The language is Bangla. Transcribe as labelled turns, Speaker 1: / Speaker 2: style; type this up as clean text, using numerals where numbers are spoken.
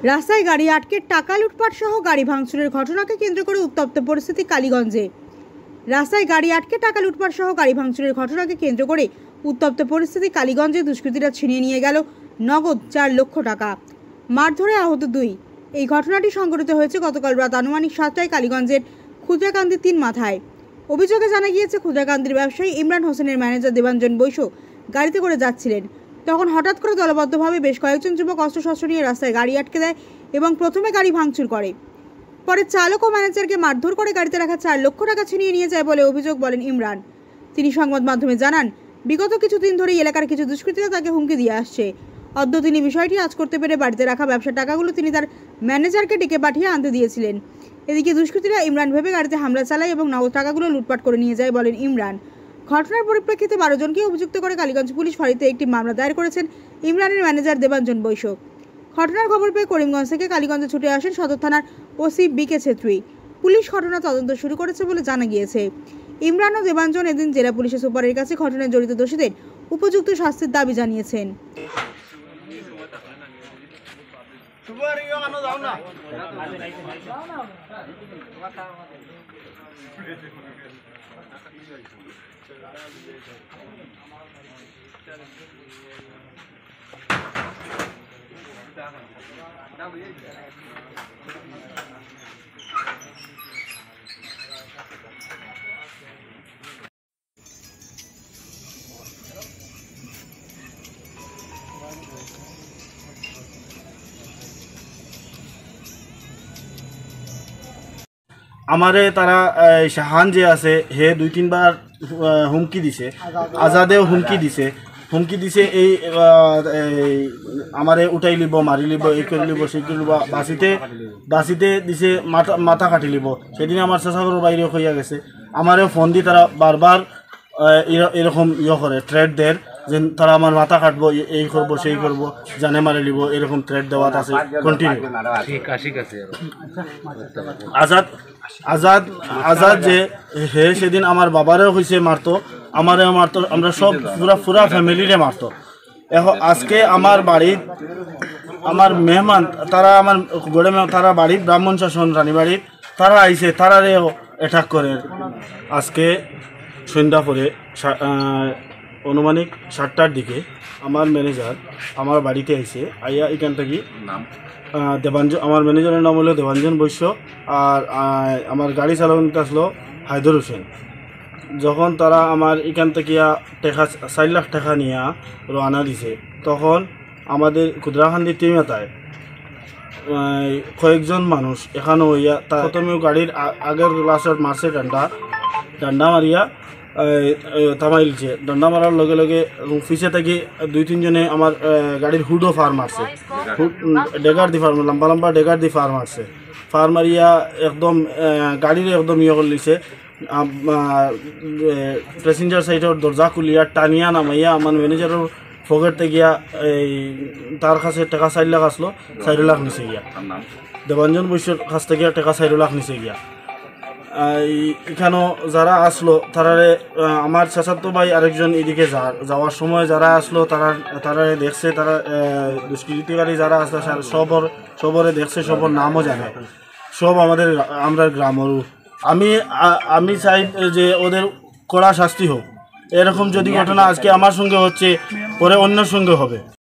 Speaker 1: রাস্তায় গাড়ি আটকে টাকা লুটপাট সহ গাড়ি ভাঙচুরের ঘটনাকে কেন্দ্র করে উত্তপ্ত পরিস্থিতি কালীগঞ্জে। রাস্তায় গাড়ি আটকে টাকা লুটপাট সহ গাড়ি ভাঙচুরের ঘটনাকে কেন্দ্র করে উত্তপ্ত পরিস্থিতি কালীগঞ্জে। দুষ্কৃতীরা ছিনিয়ে নিয়ে গেল নগদ 4 লক্ষ টাকা, মারধরে আহত 2। এই ঘটনাটি সংঘটিত হয়েছে গতকাল রাত আনুমানিক 7টায় কালীগঞ্জের ক্ষুদ্রাকান্দি 3 মাথায়। অভিযোগে জানা গিয়েছে, ক্ষুদ্রাকান্দির ব্যবসায়ী ইমরান হোসেনের ম্যানেজার দেবাঞ্জন বৈশ্য গাড়িতে করে যাচ্ছিলেন। তখন হঠাৎ করে দলবদ্ধভাবে বেশ কয়েকজন যুবক অস্ত্রশস্ত্র নিয়ে রাস্তায় গাড়ি আটকে দেয় এবং প্রথমে গাড়ি ভাঙচুর করে। পরে চালক ও ম্যানেজারকে মারধর করে গাড়িতে রাখা 4 লক্ষ টাকা ছিনিয়ে নিয়ে যায় বলে অভিযোগ বলেন ইমরান। তিনি সংবাদ মাধ্যমে জানান, বিগত কিছুদিন ধরেই এলাকার কিছু দুষ্কৃতীরা তাকে হুমকি দিয়ে আসছে। অদ্য তিনি বিষয়টি আজ করতে পেরে বাড়িতে রাখা ব্যবসার টাকাগুলো তিনি তার ম্যানেজারকে ডেকে পাঠিয়ে আনতে দিয়েছিলেন। এদিকে দুষ্কৃতীরা ইমরান ভেবে গাড়িতে হামলা চালায় এবং নগদ টাকাগুলো লুটপাট করে নিয়ে যায় বলেন ইমরান। ঘটনার পরিপ্রেক্ষিতে 12 জনকে অভিযুক্ত করে কালীগঞ্জ পুলিশ ফাঁড়িতে একটি মামলা দায়ের করেছেন ইমরানের ম্যানেজার দেবাঞ্জন বৈশ্য। ঘটনার খবর পেয়ে করিমগঞ্জ থেকে কালীগঞ্জে ছুটে আসেন সদর থানার ওসি বিকে ছেত্রী। পুলিশ ঘটনা তদন্ত শুরু করেছে বলে জানা গিয়েছে। ইমরান ও দেবাঞ্জন এদিন জেলা পুলিশের সুপারের কাছে ঘটনায় জড়িত দোষীদের উপযুক্ত শাস্তির দাবি জানিয়েছেন।
Speaker 2: আমারে তারা শাহান যে আছে হে 2-3 বার হুমকি দিছে, আজাদেও হুমকি দিছে এই আমারে উঠাই লিব, মারি লিব, এই করে লিব, সেই করে লিব, বাসিতে দিছে মাথা কাটি লিব। সেদিন আমার চেষ্টাকর বাইরে হইয়া গেছে। আমারও ফোন দি তারা বারবার এরকম করে থ্রেট দেয় যে তারা আমার মাথা কাটবো, এই করবো, সেই করবো, জানে মারে লিব, এরকম থ্রেট দেওয়াত আছে কন্টিনিউ। আজাদ যে হে সেদিন আমার বাবারেও হয়েছে মারতো, আমারেও মারতো, আমরা সব পুরা ফ্যামিলিরে মারতো। এখন আজকে আমার বাড়ির আমার মেহমান তারা আমার গড়ে তারা বাড়ির ব্রাহ্মণ শাসন রানীবাড়ির তারা আইছে, তারারে অ্যাটাক করে। আজকে সন্ধ্যা পরে আনুমানিক 7টার দিকে আমার ম্যানেজার আমার বাড়িতে আইছে, আইয়া এখান থেকে দেবাঞ্জন, আমার ম্যানেজারের নাম হলো দেবাঞ্জন বৈশ্য, আর আমার গাড়ি চালানো আসলো হায়দর হোসেন। যখন তারা আমার এখান থেকে 4 লাখ টাকা নিয়ে রওনা দিছে, তখন আমাদের ক্ষুদ্রাকান্দি টিমেতায় কয়েকজন মানুষ এখানে হইয়া প্রথমেও গাড়ির আগের গ্লাসের মারছে ডান্ডা মারিয়া থামাইলছে। ডান্ডা মারার লগে লগে পিছে থেকে 2-3 জনে আমার গাড়ির হুডও ফার মারছে, ডেগার দি ফার, লম্বা ডেগার দি ফার মারছে। ফার মারিয়া একদম গাড়ির একদম করে লিছে। প্যাসেঞ্জার সাইডের দরজা খুলিয়া টানিয়া নামাইয়া আমার ম্যানেজারের পকেটতে গিয়া এই তার কাছে টাকা 4 লাখ আসলো, 4 লাখ নিচে গিয়া দেবাঞ্জন বৈশ্যর কাছ থেকে টাকা 4 লাখ নিচে গিয়া। এখানেও যারা আসলো তারারে আমার চাচাতো ভাই আরেকজন এদিকে যাওয়ার সময় যারা আসলো তারা দেখছে, তারা দুষ্কৃতিকারী যারা আসলো সবরে দেখছে, সবর নামও জানে, সব আমরা গ্রামেরও। আমি চাই যে ওদের কড়া শাস্তি হোক। এরকম যদি ঘটনা আজকে আমার সঙ্গে হচ্ছে, পরে অন্যের সঙ্গে হবে।